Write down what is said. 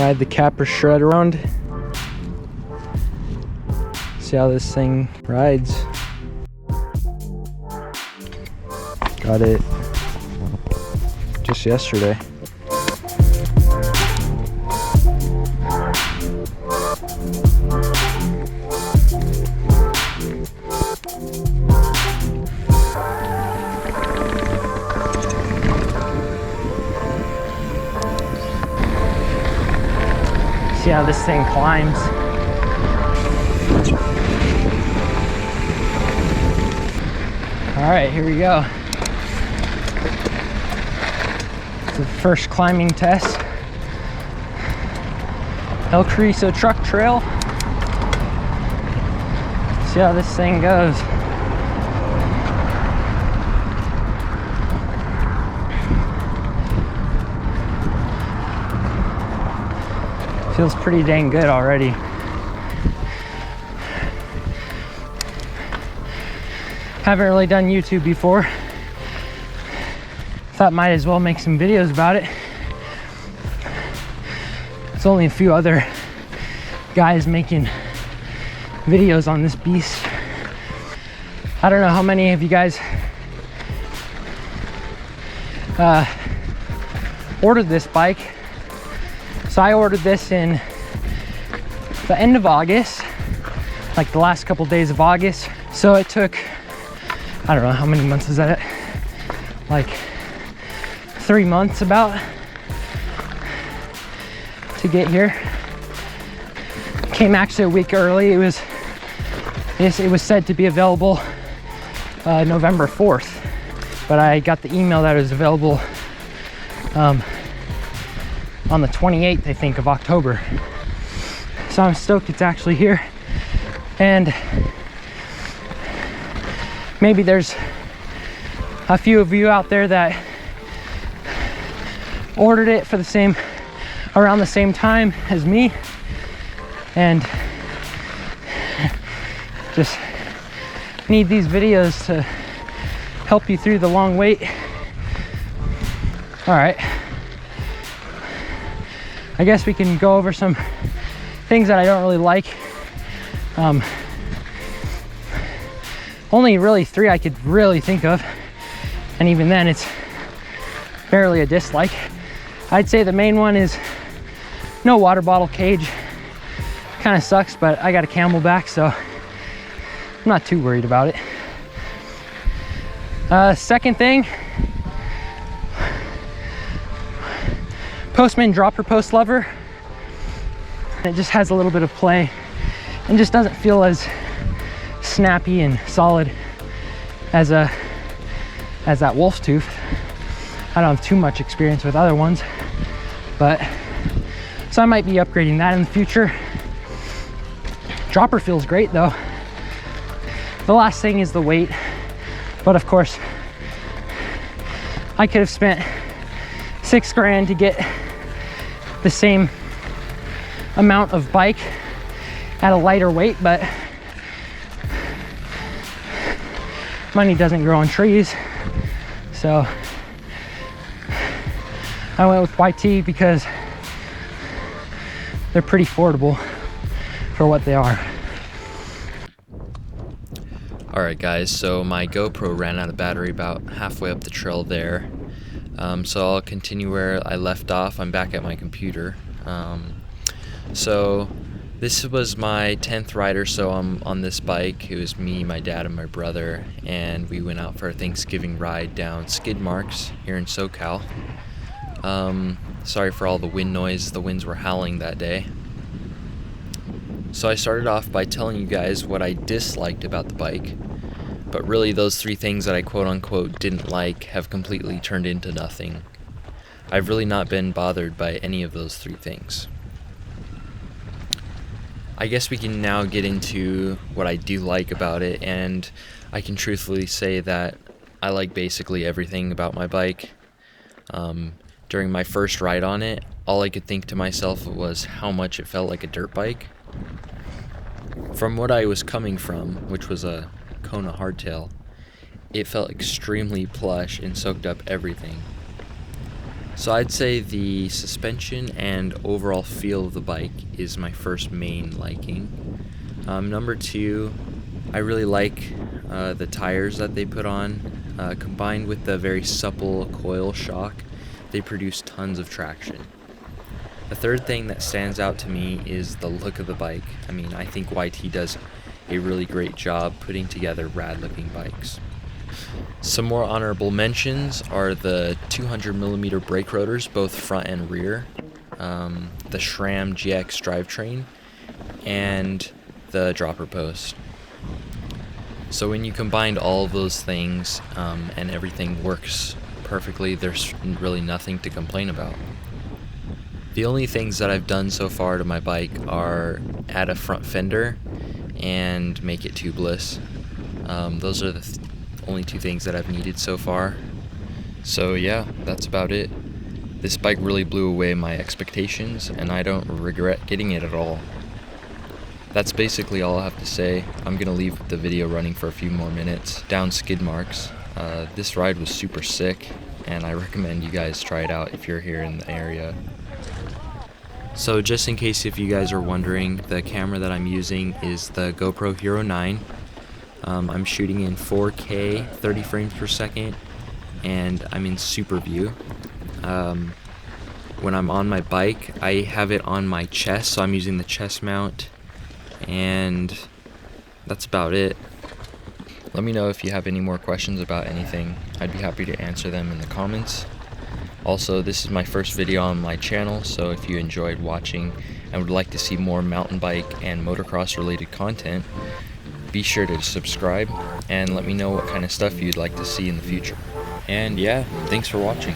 ride the Capra shred around. See how this thing rides. Got it just yesterday. See how this thing climbs. All right, here we go. It's the first climbing test. El Carrizo Truck Trail. See how this thing goes. Feels pretty dang good already. Haven't really done YouTube before. Thought might as well make some videos about it. There's only a few other guys making videos on this beast. I don't know how many of you guys ordered this bike. So I ordered this in the end of August, like the last couple days of August. So it took, I don't know, how many months is that? Like 3 months about to get here. Came actually a week early. It was said to be available November 4th, but I got the email that it was available on the 28th, I think, of October. So I'm stoked it's actually here. And maybe there's a few of you out there that ordered it for around the same time as me, and just need these videos to help you through the long wait. All right, I guess we can go over some things that I don't really like. Only really 3 I could really think of, and even then it's barely a dislike. I'd say the main one is no water bottle cage. Kind of sucks, but I got a Camelback, so I'm not too worried about it. Second thing, Postman dropper post lever. It just has a little bit of play and just doesn't feel as snappy and solid as that Wolf Tooth. I don't have too much experience with other ones, but so I might be upgrading that in the future. Dropper feels great though. The last thing is the weight, but of course I could have spent $6 grand to get the same amount of bike at a lighter weight, but money doesn't grow on trees. So I went with YT because they're pretty affordable for what they are. Alright guys, so my GoPro ran out of battery about halfway up the trail there. So I'll continue where I left off. I'm back at my computer. So this was my 10th ride or so on this bike. It was me, my dad, and my brother, and we went out for a Thanksgiving ride down skid marks here in SoCal. Sorry for all the wind noise. The winds were howling that day. So I started off by telling you guys what I disliked about the bike, but really those 3 things that I quote-unquote didn't like have completely turned into nothing. I've really not been bothered by any of those 3 things. I guess we can now get into what I do like about it, and I can truthfully say that I like basically everything about my bike. During my first ride on it, all I could think to myself was how much it felt like a dirt bike. From what I was coming from, which was a Kona hardtail, it felt extremely plush and soaked up everything. So I'd say the suspension and overall feel of the bike is my first main liking. Number two, I really like the tires that they put on. Combined with the very supple coil shock, they produce tons of traction. The third thing that stands out to me is the look of the bike. I mean, I think YT does a really great job putting together rad-looking bikes. Some more honorable mentions are the 200mm brake rotors, both front and rear, the SRAM GX drivetrain, and the dropper post. So when you combine all of those things and everything works perfectly, there's really nothing to complain about. The only things that I've done so far to my bike are add a front fender and make it tubeless. Those are the only two things that I've needed so far. So yeah, that's about it. This bike really blew away my expectations, and I don't regret getting it at all. That's basically all I have to say. I'm gonna leave the video running for a few more minutes down skid marks. This ride was super sick, and I recommend you guys try it out if you're here in the area. So just in case if you guys are wondering, the camera that I'm using is the GoPro Hero 9. I'm shooting in 4K, 30 frames per second, and I'm in super view. When I'm on my bike, I have it on my chest, so I'm using the chest mount, and that's about it. Let me know if you have any more questions about anything. I'd be happy to answer them in the comments. Also, this is my first video on my channel, so if you enjoyed watching and would like to see more mountain bike and motocross related content, be sure to subscribe and let me know what kind of stuff you'd like to see in the future. And yeah, thanks for watching.